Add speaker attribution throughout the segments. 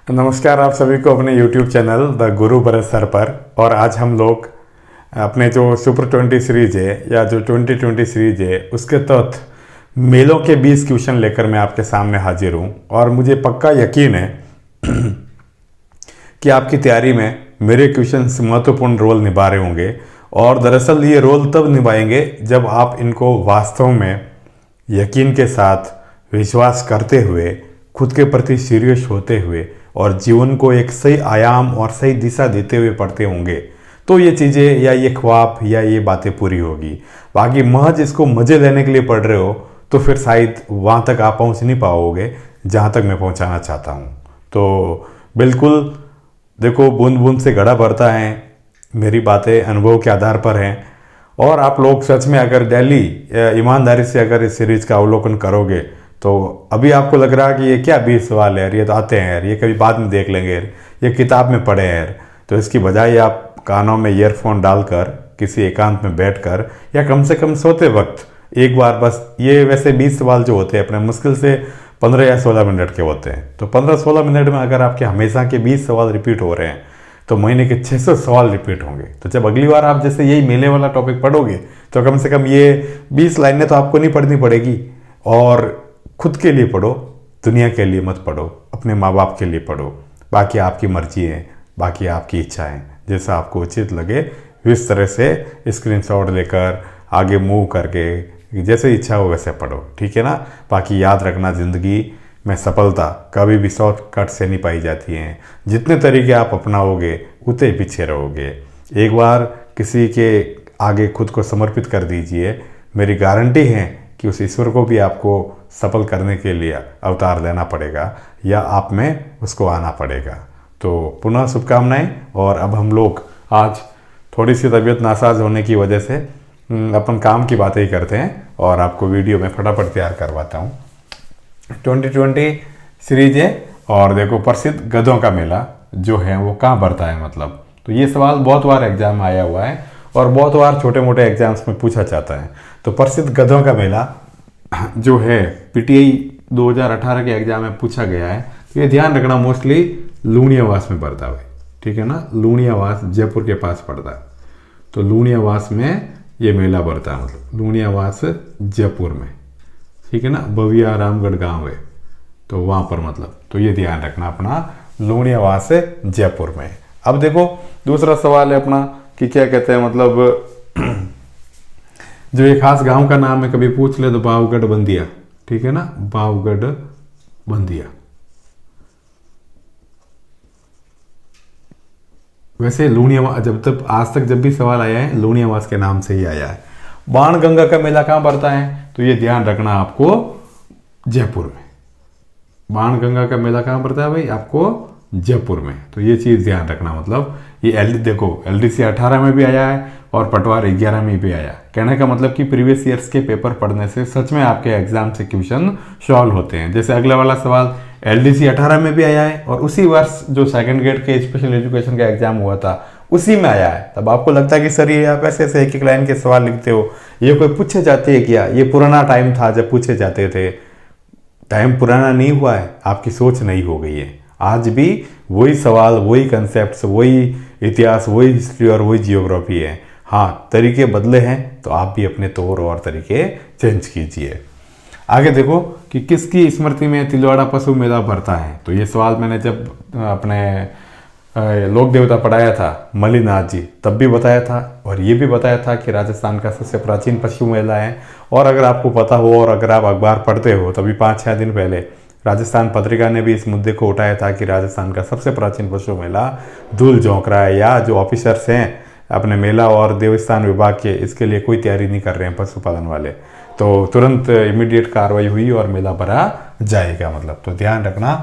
Speaker 1: नमस्कार आप सभी को अपने YouTube channel the Guru Bharat sir पर। और आज हम लोग अपने जो सुपर 20 सीरीज है या जो 2020 सीरीज है उसके तहत मेलों के 20 क्वेश्चन लेकर मैं आपके सामने हाजिर हूँ। और मुझे पक्का यकीन है कि आपकी तैयारी में मेरे क्वेश्चंस महत्वपूर्ण रोल निभा रहे होंगे। और दरअसल ये रोल तब निभाएंगे जब आप इनको वास्तव में यकीन के साथ विश्वास करते हुए, खुद के प्रति सीरियस होते हुए और जीवन को एक सही आयाम और सही दिशा देते हुए पढ़ते होंगे, तो ये चीज़ें या ये ख्वाब या ये बातें पूरी होगी। बाकी महज इसको मज़े लेने के लिए पढ़ रहे हो तो फिर शायद वहाँ तक आप पहुँच नहीं पाओगे जहाँ तक मैं पहुँचाना चाहता हूँ। तो बिल्कुल देखो, बूंद बूंद से घड़ा भरता है। मेरी बातें अनुभव के आधार पर हैं। और आप लोग सच में अगर डेली ईमानदारी से अगर इस सीरीज का अवलोकन करोगे तो अभी आपको लग रहा है कि ये क्या 20 सवाल है यार, ये तो आते हैं यार, ये कभी बाद में देख लेंगे यार, ये किताब में पढ़े हैं यार। तो इसकी बजाय आप कानों में ईयरफोन डालकर किसी एकांत में बैठकर या कम से कम सोते वक्त एक बार बस ये, वैसे 20 सवाल जो होते हैं अपने मुश्किल से 15 या 16 मिनट के होते हैं। तो 15-16 मिनट में अगर आपके हमेशा के 20 सवाल रिपीट हो रहे हैं तो महीने के 600 सवाल रिपीट होंगे। तो जब अगली बार आप जैसे यही मेले वाला टॉपिक पढ़ोगे तो कम से कम ये 20 लाइनें तो आपको नहीं पढ़नी पड़ेगी। और खुद के लिए पढ़ो, दुनिया के लिए मत पढ़ो, अपने माँ बाप के लिए पढ़ो। बाकी आपकी मर्जी है, बाकी आपकी इच्छा है, जैसा आपको उचित लगे इस तरह से स्क्रीनशॉट लेकर आगे मूव करके जैसे इच्छा हो वैसे पढ़ो, ठीक है ना। बाकी याद रखना, ज़िंदगी में सफलता कभी भी शॉर्टकट से नहीं पाई जाती है। जितने तरीके आप अपनाओगे उतने पीछे रहोगे। एक बार किसी के आगे खुद को समर्पित कर दीजिए, मेरी गारंटी है कि उस ईश्वर को भी आपको सफल करने के लिए अवतार लेना पड़ेगा या आप में उसको आना पड़ेगा। तो पुनः शुभकामनाएं। और अब हम लोग आज थोड़ी सी तबीयत नासाज होने की वजह से अपन काम की बातें ही करते हैं और आपको वीडियो में फटाफट तैयार करवाता हूँ। 2020 सीरीज है। और देखो, प्रसिद्ध गधों का मेला जो है वो कहाँ पड़ता है, मतलब तो ये सवाल बहुत बार एग्जाम में आया हुआ है और बहुत बार छोटे मोटे एग्जाम्स में पूछा जाता है। तो प्रसिद्ध गधों का मेला जो है पीटीआई 2018 के एग्जाम में पूछा गया है। तो ये ध्यान रखना, मोस्टली लूणियावास में पड़ता है, ठीक है ना। लूणियावास जयपुर के पास पड़ता है। तो लूणियावास में ये मेला पड़ता है, मतलब लूणियावास जयपुर में, ठीक है ना। बविया रामगढ़ गांव है तो वहाँ पर, मतलब तो ये ध्यान रखना अपना, लूणियावास जयपुर में। अब देखो दूसरा सवाल है अपना कि क्या कहते हैं, मतलब जो एक खास गांव का नाम है, कभी पूछ ले तो बावगढ़ बंदिया, ठीक है ना, बावगढ़ बंदिया। वैसे लूणियावास जब तक आज तक जब भी सवाल आया है लूणियावास के नाम से ही आया है। बाणगंगा का मेला कहाँ पड़ता है, तो ये ध्यान रखना आपको, जयपुर में। बाणगंगा का मेला कहाँ पड़ता है भाई, आपको जयपुर में। तो ये चीज़ ध्यान रखना, मतलब ये देखो LDC 18 में भी आया है और पटवार 11 में भी आया। कहने का मतलब कि प्रीवियस ईयर्स के पेपर पढ़ने से सच में आपके एग्जाम से क्वेश्चन सॉल्व होते हैं। जैसे अगला वाला सवाल LDC 18 में भी आया है और उसी वर्ष जो सेकंड ग्रेड के स्पेशल एजुकेशन का एग्जाम हुआ था उसी में आया है। तब आपको लगता है कि सर ये आप ऐसे ऐसे एक एक लाइन के सवाल लिखते हो, ये कोई पूछे जाते हैं क्या, ये पुराना टाइम था जब पूछे जाते थे। टाइम पुराना नहीं हुआ है, आपकी सोच नई हो गई है। आज भी वही सवाल, वही कंसेप्ट, वही इतिहास, वही हिस्ट्री और वही जियोग्राफी है। हाँ, तरीके बदले हैं तो आप भी अपने तौर और तरीके चेंज कीजिए। आगे देखो कि किसकी स्मृति में तिलवाड़ा पशु मेला भरता है। तो ये सवाल मैंने जब अपने लोक देवता पढ़ाया था मल्लिनाथ जी तब भी बताया था, और ये भी बताया था कि राजस्थान का सबसे प्राचीन पशु मेला है। और अगर आपको पता हो और अगर आप अखबार पढ़ते हो तभी 5-6 दिन पहले राजस्थान पत्रिका ने भी इस मुद्दे को उठाया था कि राजस्थान का सबसे प्राचीन पशु मेला धूल झोंक रहा है, या जो ऑफिसर्स हैं अपने मेला और देवस्थान विभाग के, इसके लिए कोई तैयारी नहीं कर रहे हैं पशुपालन वाले। तो तुरंत इमीडिएट कार्रवाई हुई और मेला भरा जाएगा, मतलब तो ध्यान रखना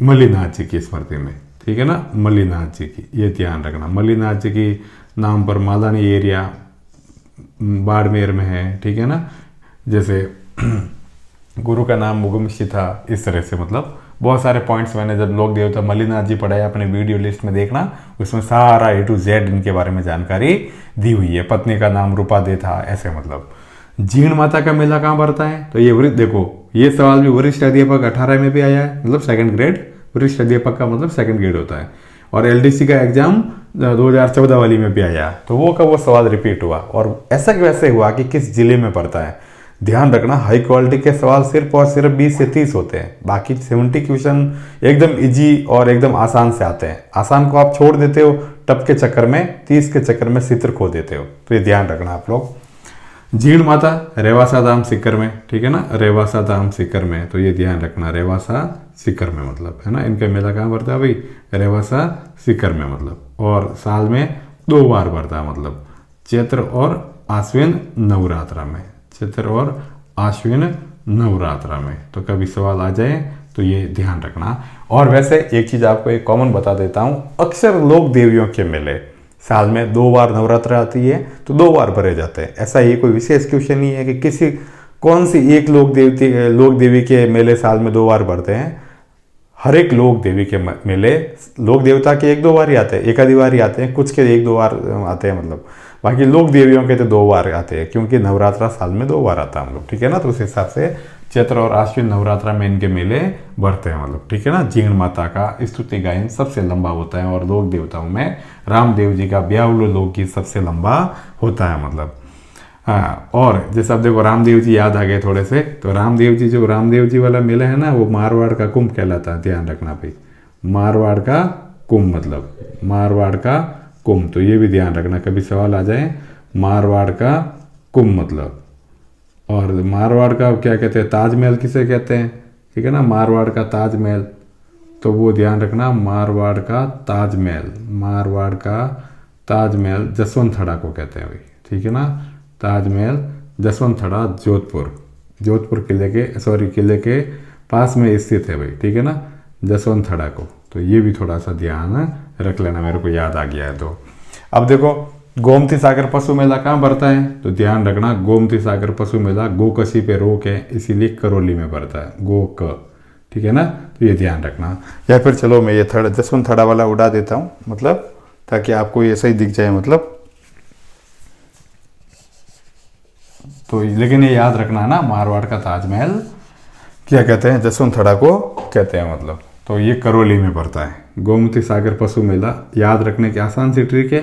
Speaker 1: मल्लिनाथ जी की स्मृति में, ठीक है ना, मल्लिनाथ जी की, ये ध्यान रखना। मल्लिनाथ जी की नाम पर मालानी एरिया बाड़मेर में है, ठीक है ना। जैसे गुरु का नाम मुगमशी था, इस तरह से, मतलब बहुत सारे पॉइंट्स मैंने जब लोक देवता मल्लिनाथ जी पढ़ाया अपने वीडियो लिस्ट में देखना, उसमें सारा A to Z इनके बारे में जानकारी दी हुई है। पत्नी का नाम रूपा दे था, ऐसे मतलब। जीण माता का मेला कहाँ पड़ता है, तो ये देखो ये सवाल भी वरिष्ठ अध्यापक 18 में भी आया है, मतलब सेकंड ग्रेड वरिष्ठ अध्यापक का मतलब सेकंड ग्रेड होता है। और एलडीसी का एग्जाम 2014 वाली में भी आया, तो वो का वो सवाल रिपीट हुआ। और ऐसा कैसे हुआ कि किस जिले में पड़ता है। ध्यान रखना, हाई क्वालिटी के सवाल सिर्फ और सिर्फ 20 से 30 होते हैं, बाकी 70 क्वेश्चन एकदम इजी और एकदम आसान से आते हैं। आसान को आप छोड़ देते हो टफ के चक्कर में, 30 के चक्कर में सित्र खो देते हो। तो ये ध्यान रखना आप लोग। जीण माता रेवासा धाम सीकर में, ठीक है ना, रेवासा धाम सीकर में, तो ये ध्यान रखना, रेवासा सीकर में मतलब, है ना। इनका मेला कहाँ पड़ता है भाई, रेवासा सीकर में मतलब। और साल में 2 बार पड़ता है मतलब, चैत्र और आश्विन नवरात्रा में, चैत्र और आश्विन नवरात्रा में। तो कभी सवाल आ जाए तो ये ध्यान रखना। और वैसे एक चीज आपको एक कॉमन बता देता हूँ, अक्सर लोक देवियों के मेले साल में 2 बार नवरात्र आती है तो 2 बार भरे जाते हैं। ऐसा ये कोई विशेष क्वेश्चन नहीं है कि किसी कौन सी एक लोक देवी के मेले साल में 2 बार भरते हैं। हर एक लोक देवी के मेले लोक देवता के 1-2 बार ही आते हैं, एक आधी बार ही आते हैं, कुछ के 1-2 बार आते हैं मतलब। बाकी लोक देवियों के तो 2 बार आते हैं, क्योंकि नवरात्रा साल में 2 बार आता है हम लोग, ठीक है ना। तो उस हिसाब से चैत्र और आश्विन नवरात्रा में इनके मेले बढ़ते हैं मतलब, ठीक है ना। जीण माता का स्तुति गायन सबसे लंबा होता है, और लोक देवताओं में रामदेव जी का ब्याहुल लोकगीत सबसे लंबा होता है मतलब। हाँ, और जैसे अब देखो रामदेव जी याद आ गए थोड़े से, तो रामदेव जी, जो रामदेव जी वाला मेला है ना, वो मारवाड़ का कुंभ कहलाता है। ध्यान रखना भाई, मारवाड़ का कुंभ मतलब, मारवाड़ का कुंभ। तो ये भी ध्यान रखना, कभी सवाल आ जाए मारवाड़ का कुंभ मतलब। और मारवाड़ का क्या कहते हैं, ताजमहल किसे कहते हैं, ठीक है ना, मारवाड़ का ताजमहल। तो वो ध्यान रखना, मारवाड़ का ताजमहल, मारवाड़ का ताजमहल जसवंतथड़ा को कहते हैं भाई, ठीक है ना। ताजमहल जसवंतथड़ा जोधपुर किले के पास में स्थित है भाई, ठीक है ना, जसवंतथड़ा को। तो ये भी थोड़ा सा ध्यान रख लेना, मेरे को याद आ गया है। तो अब देखो गोमती सागर पशु मेला कहाँ पड़ता है, तो ध्यान रखना, गोमती सागर पशु मेला गोकसी पे रोक है, इसीलिए करौली में पड़ता है, गोक, ठीक है ना। तो ये ध्यान रखना। या फिर चलो मैं ये जसवंतथड़ा वाला उड़ा देता हूँ मतलब, ताकि आपको ये सही दिख जाए मतलब। तो लेकिन ये याद रखना है ना, मारवाड़ का ताजमहल क्या कहते हैं, जसवंतथड़ा को कहते हैं मतलब। तो ये करौली में पड़ता है। गोमती सागर पशु मेला याद रखने की आसान सी ट्रिक है,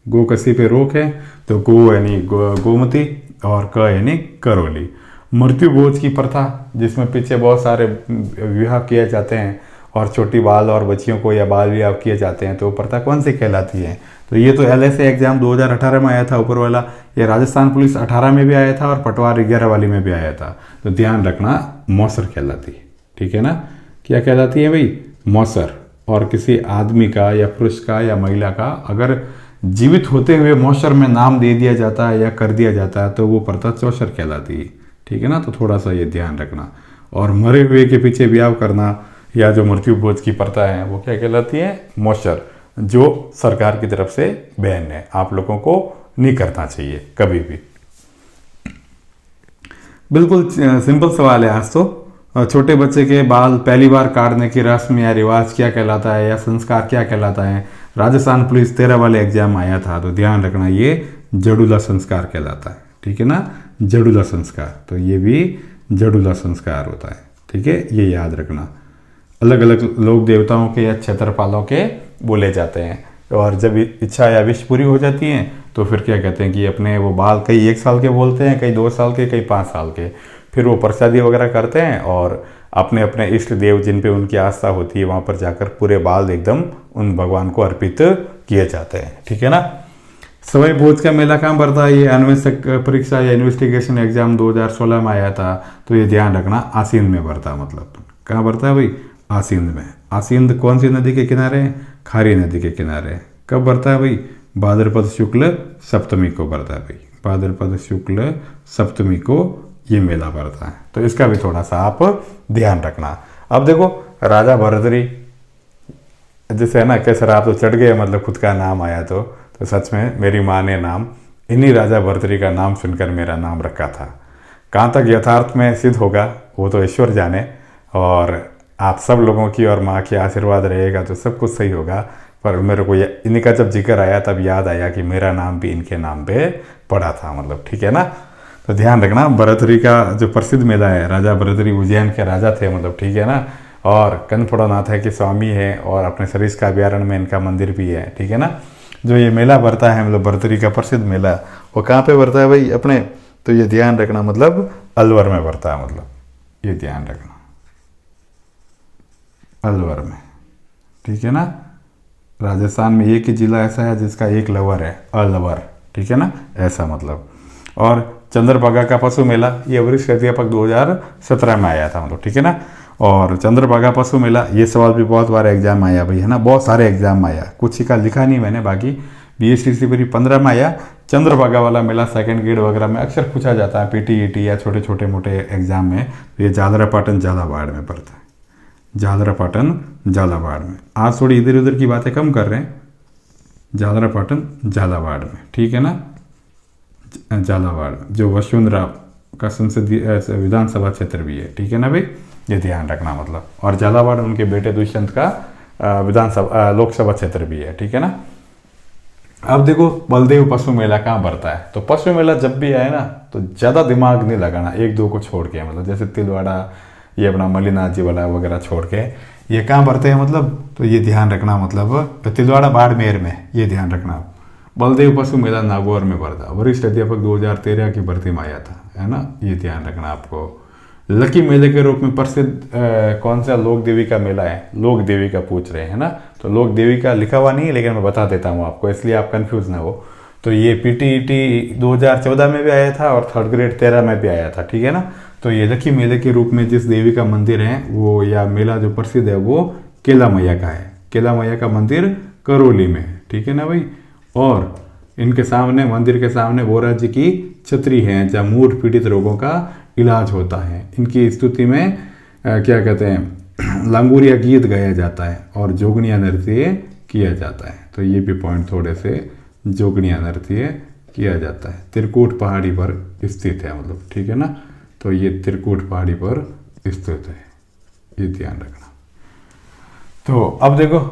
Speaker 1: गोकसी पे रोक है, तो गो यानी गोमती और क यानी करौली। मृत्यु भोज की प्रथा, जिसमें पीछे बहुत सारे विवाह किए जाते हैं और छोटी बाल और बच्चियों को या बाल विवाह किए जाते हैं, तो वो प्रथा कौन सी कहलाती है। तो ये तो LSA एग्जाम 2018 में आया था ऊपर वाला, ये राजस्थान पुलिस 18 में भी आया था और पटवार 11 वाली में भी आया था। तो ध्यान रखना, मौसर कहलाती है, ठीक है ना। क्या कहलाती है भाई, मौसर। और किसी आदमी का या पुरुष का या महिला का अगर जीवित होते हुए मौसर में नाम दे दिया जाता है या कर दिया जाता है, तो वो प्रथा चौसर कहलाती है, ठीक है ना। तो थोड़ा सा ये ध्यान रखना। और मरे हुए के पीछे ब्याह करना या जो मृत्यु भोज की प्रथा है, वो क्या कहलाती है, मौसर, जो सरकार की तरफ से बैन है, आप लोगों को नहीं करना चाहिए कभी भी। बिल्कुल सिंपल सवाल है आज तो। छोटे बच्चे के बाल पहली बार काटने की रस्म या रिवाज क्या कहलाता है, या संस्कार क्या कहलाता है। राजस्थान पुलिस 13 वाले एग्जाम आया था, तो ध्यान रखना, ये जड़ूला संस्कार कहलाता है, ठीक है ना, जड़ूला संस्कार। तो ये भी जड़ूला संस्कार होता है, ठीक है, ये याद रखना। अलग अलग लोक देवताओं के या क्षेत्रपालों के बोले जाते हैं, और जब इच्छा या विश पूरी हो जाती है तो फिर क्या कहते हैं कि अपने वो बाल कई 1 साल के बोलते हैं, कई 2 साल के, कई 5 साल के। फिर वो प्रसादी वगैरह करते हैं और अपने अपने इष्ट देव जिन पे उनकी आस्था होती है वहाँ पर जाकर पूरे बाल एकदम उन भगवान को अर्पित किए जाते हैं, ठीक है ना। सवाई भोज का मेला कहाँ पड़ता है, ये अन्वेषक परीक्षा या इन्वेस्टिगेशन एग्जाम 2016 में आया था। तो ये ध्यान रखना, आसीन में पड़ता है मतलब। कहाँ पड़ता है भाई, आसींद में। आसींद कौन सी नदी के किनारे है, खारी नदी के किनारे। कब पड़ता है भाई, भाद्रपद शुक्ल सप्तमी को पड़ता है भाई, भाद्रपद शुक्ल सप्तमी को ये मेला पड़ता है। तो इसका भी थोड़ा सा आप ध्यान रखना। अब देखो राजा भरतरी, जैसे है ना, कैसे आप तो चढ़ गए मतलब खुद का नाम आया तो सच में मेरी माँ ने नाम इन्हीं राजा भरतरी का नाम सुनकर मेरा नाम रखा था। कहाँ तक यथार्थ में सिद्ध होगा वो तो ईश्वर जाने, और आप सब लोगों की और माँ की आशीर्वाद रहेगा तो सब कुछ सही होगा। पर मेरे को इन्हीं का जब जिक्र आया तब याद आया कि मेरा नाम भी इनके नाम पे पड़ा था मतलब, ठीक है ना। तो ध्यान रखना, भरतरी का जो प्रसिद्ध मेला है, राजा भरतरी उज्जैन के राजा थे मतलब, ठीक है ना। और कनफोड़नाथ है कि स्वामी है, और अपने सरिस्का अभयारण्य में इनका मंदिर भी है, ठीक है ना। जो ये मेला भरता है मतलब बरतरी का प्रसिद्ध मेला, वो कहाँ पे भरता है भाई अपने, तो ये ध्यान रखना मतलब अलवर में भरता है, मतलब ये ध्यान रखना अलवर में, ठीक है ना। राजस्थान में एक ही जिला ऐसा है जिसका एक लवर है, अलवर, ठीक है ना, ऐसा मतलब। और चंद्रभागा का पशु मेला, ये वरिष्ठ अध्यापक 2017 में आया था, मतलब ठीक है ना। और चंद्रभागा पशु मेला, ये सवाल भी बहुत बार एग्जाम आया भाई, है ना, बहुत सारे एग्जाम आया, कुछ ही का लिखा नहीं मैंने, बाकी BSTC 15 में आया। चंद्रभागा वाला मेला सेकंड ग्रेड वगैरह में अक्सर पूछा जाता है, PTET या छोटे छोटे मोटे एग्जाम में। तो ये झालरापाटन झालावाड़ में पड़ता है, झालरापाटन झालावाड़ में। आज थोड़ी इधर उधर की बातें कम कर रहे हैं, झालरापाटन झालावाड़ में, ठीक है ना, झालावाड़, जो वसुंधरा का संसदीय विधानसभा क्षेत्र भी है, ठीक है ना भाई, ये ध्यान रखना मतलब। और झालावाड़ उनके बेटे दुष्यंत का विधानसभा लोकसभा क्षेत्र भी है, ठीक है ना। अब देखो बलदेव पशु मेला कहाँ भरता है, तो पशु मेला जब भी आए ना तो ज़्यादा दिमाग नहीं लगाना, एक दो को छोड़ के, मतलब जैसे तिलवाड़ा, ये अपना मल्लीनाथ जी वाला वगैरह छोड़ के, ये कहाँ भरते हैं मतलब, तो ये ध्यान रखना मतलब तिलवाड़ा बाड़मेर में, ये ध्यान रखना। बलदेव पशु मेला नागौर में भरता, वरिष्ठ अध्यापक 2013 की भर्ती में आया था, है ना, ये ध्यान रखना आपको। लकी मेले के रूप में प्रसिद्ध कौन सा लोक देवी का मेला है, लोक देवी का पूछ रहे हैं ना, तो लोक देवी का लिखा हुआ नहीं है लेकिन मैं बता देता हूँ आपको, इसलिए आप कंफ्यूज ना हो। तो ये PTET 2014 में भी आया था और थर्ड ग्रेड 13 में भी आया था, ठीक है ना। तो ये लकी मेले के रूप में जिस देवी का मंदिर है वो, या मेला जो प्रसिद्ध है वो केला मैया का है, केला मैया का मंदिर करौली में, ठीक है ना भाई। और इनके सामने, मंदिर के सामने बोरा जी की छतरी है जहाँ मूढ़ पीड़ित रोगों का इलाज होता है। इनकी स्तुति में क्या कहते हैं, लांगुरिया गीत गाया जाता है और जोगनिया नृत्य किया जाता है। तो ये भी पॉइंट थोड़े से, जोगनिया नृत्य किया जाता है। त्रिकूट पहाड़ी पर स्थित है, मतलब ठीक है ना, तो ये त्रिकूट पहाड़ी पर स्थित है, ये ध्यान रखना। तो अब देखो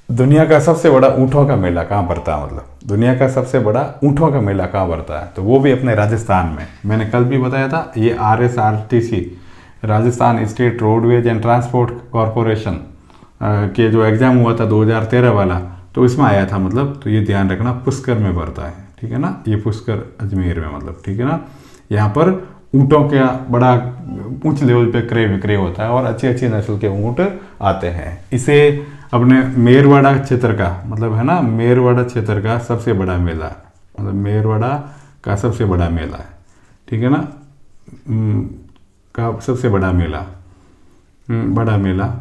Speaker 1: दुनिया का सबसे बड़ा ऊँटों का मेला कहाँ पड़ता है, मतलब दुनिया का सबसे बड़ा ऊँटों का मेला कहाँ पड़ता है, तो वो भी अपने राजस्थान में। मैंने कल भी बताया था, ये RSRTC Rajasthan state roadways and transport corporation के जो एग्ज़ाम हुआ था 2013 वाला, तो इसमें आया था, मतलब तो ये ध्यान रखना पुष्कर में पड़ता है, ठीक है ना, ये पुष्कर अजमेर में, मतलब ठीक है ना। यहाँ पर ऊँटों का बड़ा ऊंच लेवल पे क्रय विक्रय होता है और अच्छी अच्छी नस्ल के ऊँट आते हैं। इसे अपने मेरवाड़ा क्षेत्र का, मतलब है ना, मेरवाड़ा क्षेत्र का सबसे बड़ा मेला, मतलब मेरवाड़ा का सबसे बड़ा मेला है, ठीक है ना, का सबसे बड़ा मेला, बड़ा मेला।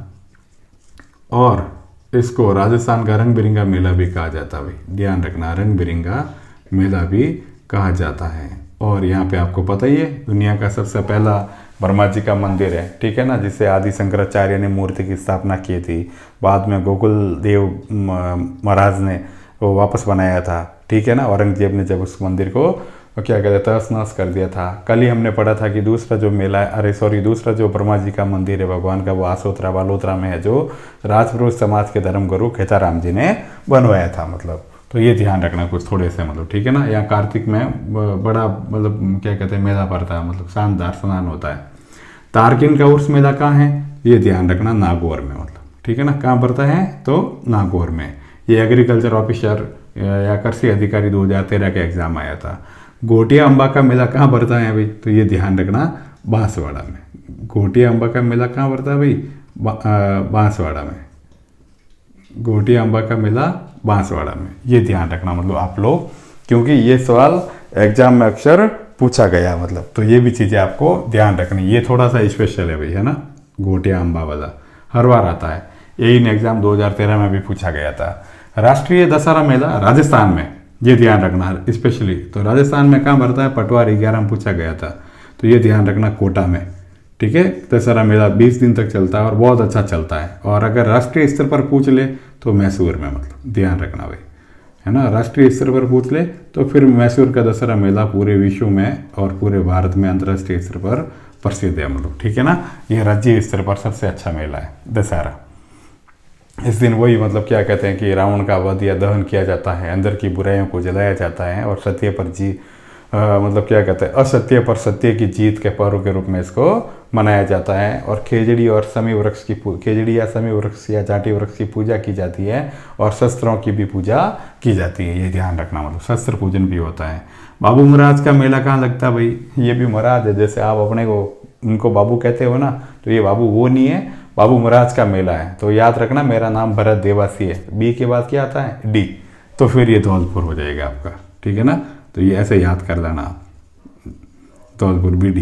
Speaker 1: और इसको राजस्थान का रंग बिरंगा मेला भी कहा जाता है भाई, ध्यान रखना, रंग बिरंगा मेला भी कहा जाता है। और यहाँ पे आपको पता ही है दुनिया का सबसे पहला ब्रह्मा जी का मंदिर है, ठीक है ना, जिसे आदि शंकराचार्य ने मूर्ति की स्थापना की थी। बाद में गोकुल देव महाराज ने वो वापस बनाया था, ठीक है ना। औरंगजेब ने जब उस मंदिर को क्या कहते हैं तहस नहस कर दिया था। कल ही हमने पढ़ा था कि दूसरा जो मेला है, दूसरा जो ब्रह्मा जी का मंदिर है भगवान का, वो आसोतरा बालोतरा में है, जो राजपुरुष समाज के धर्मगुरु खेचाराम जी ने बनवाया था, मतलब तो ये ध्यान रखना कुछ थोड़े से, मतलब ठीक है ना। यहाँ कार्तिक में बड़ा मतलब क्या कहते हैं मेला पड़ता है, मतलब शानदार स्नान होता है। तारकिन का उर्स मेला कहाँ है, ये ध्यान रखना, नागौर में, मतलब ठीक है ना। कहाँ पड़ता है, तो नागौर में। ये एग्रीकल्चर ऑफिसर या कृषि अधिकारी 2013 का एग्जाम आया था। घोटिया अम्बा का मेला कहाँ पड़ता है अभी, तो ये ध्यान रखना, बांसवाड़ा में। घोटिया अम्बा का मेला कहाँ पड़ता है भाई, बांसवाड़ा में। घोटिया अम्बा का मेला बांसवाड़ा में, ये ध्यान रखना मतलब आप लोग, क्योंकि ये सवाल एग्जाम में अक्सर पूछा गया, मतलब तो ये भी चीज़ें आपको ध्यान रखनी। ये थोड़ा सा स्पेशल है भाई, है ना, घोटिया अम्बा वाला हर बार आता है, यही इन एग्जाम 2013 में भी पूछा गया था। राष्ट्रीय दशहरा मेला राजस्थान में, ये ध्यान रखना स्पेशली। तो राजस्थान में कहाँ भरता है, पटवार 11 में पूछा गया था, तो ये ध्यान रखना, कोटा में, ठीक है। दशहरा मेला 20 दिन तक चलता है और बहुत अच्छा चलता है। और अगर राष्ट्रीय स्तर पर पूछ ले तो मैसूर में, मतलब ध्यान रखना भाई, है ना। राष्ट्रीय स्तर पर पूछ ले तो फिर मैसूर का दशहरा मेला पूरे विश्व में और पूरे भारत में अंतर्राष्ट्रीय स्तर पर प्रसिद्ध है, मतलब ठीक है ना। यह राज्य स्तर पर सबसे अच्छा मेला है दशहरा। इस दिन वही मतलब क्या कहते हैं कि रावण का वध या दहन किया जाता है, अंदर की बुराइयों को जलाया जाता है और सत्य पर मतलब क्या कहते हैं, असत्य पर सत्य की जीत के पर्व के रूप में इसको मनाया जाता है। और खेजड़ी और समी वृक्ष की खेजड़ी या समी वृक्ष या जाटी वृक्ष की पूजा की जाती है और शस्त्रों की भी पूजा की जाती है, ये ध्यान रखना, मतलब शस्त्र पूजन भी होता है। बाबू महाराज का मेला कहाँ लगता है भाई? ये भी महाराज है, जैसे आप अपने को उनको बाबू कहते हो ना, तो ये बाबू वो नहीं है, बाबू महाराज का मेला है। तो याद रखना, मेरा नाम भरत देवासी है, बी के बाद क्या आता है? डी, तो फिर ये धौलपुर हो जाएगा आपका, ठीक है ना। तो ये ऐसे याद कर लेना, धौलपुर बी डी,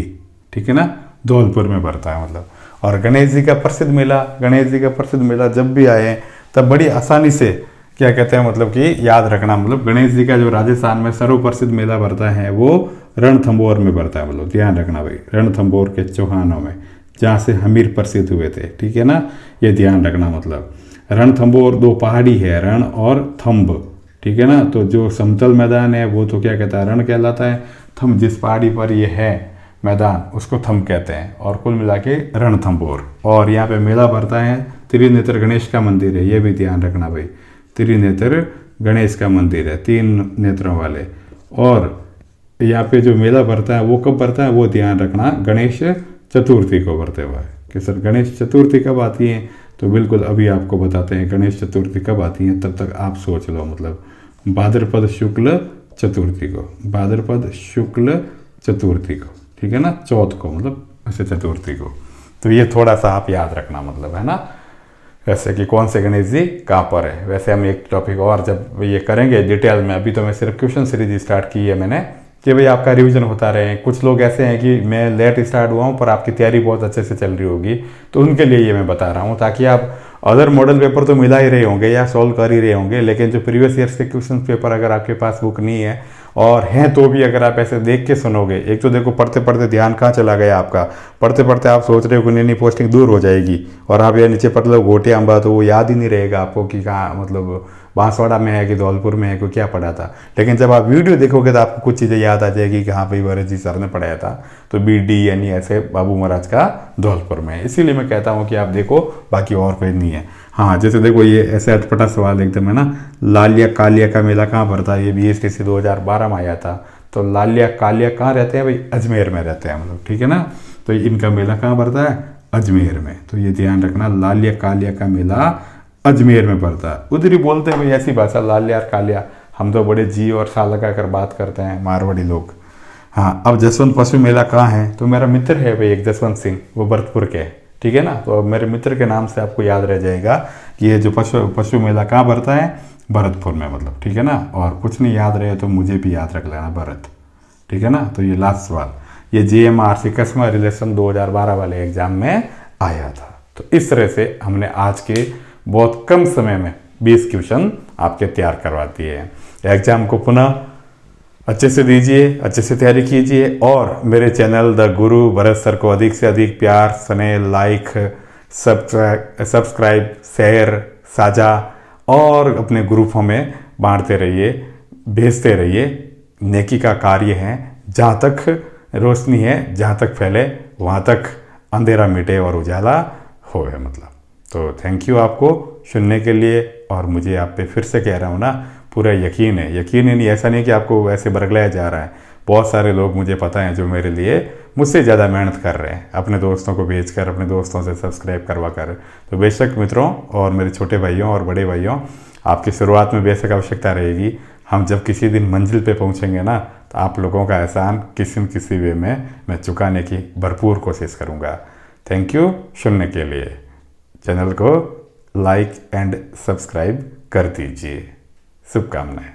Speaker 1: ठीक है ना, धौलपुर में पड़ता है मतलब। और गणेश जी का प्रसिद्ध मेला, गणेश जी का प्रसिद्ध मेला जब भी आए तब बड़ी आसानी से क्या कहते हैं, मतलब कि याद रखना, मतलब गणेश जी का जो राजस्थान में सर्वप्रसिद्ध मेला पड़ता है वो रणथंभौर में पड़ता है, मतलब ध्यान रखना भाई, रणथंभौर के चौहानों में, जहाँ से हमीर प्रसिद्ध हुए थे, ठीक है ना, ये ध्यान रखना। मतलब रणथंभौर दो पहाड़ी है, रण और थंब, ठीक है ना। तो जो समतल मैदान है वो तो क्या कहता है? रण कहलाता है। थंब जिस पहाड़ी पर ये है मैदान उसको थंब कहते हैं, और कुल मिला के रणथंभौर। और यहाँ पे मेला भरता है, त्रिनेत्र गणेश का मंदिर है, ये भी ध्यान रखना भाई, त्रिनेत्र गणेश का मंदिर है, 3 नेत्रों वाले। और यहाँ पे जो मेला भरता है वो कब भरता है, वो ध्यान रखना, गणेश चतुर्थी को भरते हुए। कि सर गणेश चतुर्थी कब आती है? तो बिल्कुल अभी आपको बताते हैं गणेश चतुर्थी कब आती है, तब तक आप सोच लो। मतलब भाद्रपद शुक्ल चतुर्थी को, भाद्रपद शुक्ल चतुर्थी को, ठीक है ना, चौथ को, मतलब ऐसे चतुर्थी को। तो ये थोड़ा सा आप याद रखना, मतलब है ना, वैसे कि कौन से गणेश जी कहाँ पर है। वैसे हम एक टॉपिक और जब ये करेंगे डिटेल में, अभी तो मैं सिर्फ क्वेश्चन सीरीज स्टार्ट की है मैंने, कि भाई आपका रिवीजन होता रहे। कुछ लोग ऐसे हैं कि मैं लेट स्टार्ट हुआ हूँ पर आपकी तैयारी बहुत अच्छे से चल रही होगी, तो उनके लिए ये मैं बता रहा हूँ, ताकि आप अदर मॉडल पेपर तो मिला ही रहे होंगे या सॉल्व कर ही रहे होंगे, लेकिन जो प्रीवियस ईयर्स के क्वेश्चन पेपर अगर आपके पास बुक नहीं है, और हैं तो भी अगर आप ऐसे देख के सुनोगे, एक तो देखो पढ़ते पढ़ते ध्यान कहाँ चला गया आपका, पढ़ते पढ़ते आप सोच रहे हो कि नहीं पोस्टिंग दूर हो जाएगी, और आप ये नीचे पढ़ लो घोटिया अम्बा, तो वो याद ही नहीं रहेगा आपको कि कहाँ, मतलब बांसवाड़ा में है कि धौलपुर में है कि क्या पढ़ा था। लेकिन जब आप वीडियो देखोगे तो आपको कुछ चीज़ें याद आ जाएगी कि हाँ भाई भरत जी सर ने पढ़ाया था, तो बी डी यानी ऐसे बाबू महाराज का धौलपुर में। इसीलिए मैं कहता हूँ कि आप देखो, बाकी और कोई नहीं है। हाँ जैसे देखो ये ऐसे अटपटा सवाल एकदम है ना, लालिया कालिया का मेला कहाँ भरता है? ये BSTC 2012 में आया था। तो लालिया कालिया कहाँ रहते हैं भाई? अजमेर में रहते हैं, मतलब ठीक है ना। तो इनका मेला कहाँ भरता है? अजमेर में। तो ये ध्यान रखना, लालिया कालिया का मेला अजमेर में पड़ता है। उधर ही बोलते हैं भाई ऐसी भाषा, लालिया और कालिया, हम तो बड़े जी और सा लगा कर बात करते हैं मारवाड़ी लोग। हाँ, अब जसवंत पशु मेला कहाँ है? तो मेरा मित्र है भाई एक जसवंत सिंह, वो भरतपुर के, ठीक है ना। तो अब मेरे मित्र के नाम से आपको याद रह जाएगा कि ये जो पशु मेला कहाँ भरता है? भरतपुर में, मतलब ठीक है ना। और कुछ नहीं याद रहे तो मुझे भी याद रख लेना, भरत, ठीक है ना। तो ये लास्ट सवाल, ये JMRC कस्टमर रिलेशन 2012 वाले एग्जाम में आया था। तो इस तरह से हमने आज के बहुत कम समय में 20 क्वेश्चन आपके तैयार करवा दिए हैं। एग्जाम को पुनः अच्छे से दीजिए, अच्छे से तैयारी कीजिए, और मेरे channel the Guru Bharat sir को अधिक से अधिक प्यार, स्नेह, लाइक, सब्सक्राइब, शेयर, साझा और अपने ग्रुपों में बांटते रहिए, भेजते रहिए। नेकी का कार्य है, जहाँ तक रोशनी है, जहाँ तक फैले वहाँ तक अंधेरा मिटे और उजाला होए, मतलब। तो थैंक यू आपको सुनने के लिए, और मुझे आप पे फिर से कह रहा हूँ ना, पूरा यकीन है, यकीन ही नहीं, ऐसा नहीं कि आपको ऐसे बरगलाया जा रहा है। बहुत सारे लोग मुझे पता है जो मेरे लिए मुझसे ज़्यादा मेहनत कर रहे हैं, अपने दोस्तों को भेजकर, अपने दोस्तों से सब्सक्राइब करवा कर। तो बेशक मित्रों और मेरे छोटे भाइयों और बड़े भाइयों, आपकी शुरुआत में बेशक आवश्यकता रहेगी। हम जब किसी दिन मंजिल पे पहुंचेंगे ना, तो आप लोगों का एहसान किसी न किसी वे में मैं चुकाने की भरपूर कोशिश करूँगा। थैंक यू सुनने के लिए। चैनल को लाइक एंड सब्सक्राइब कर दीजिए। शुभकामनाएं।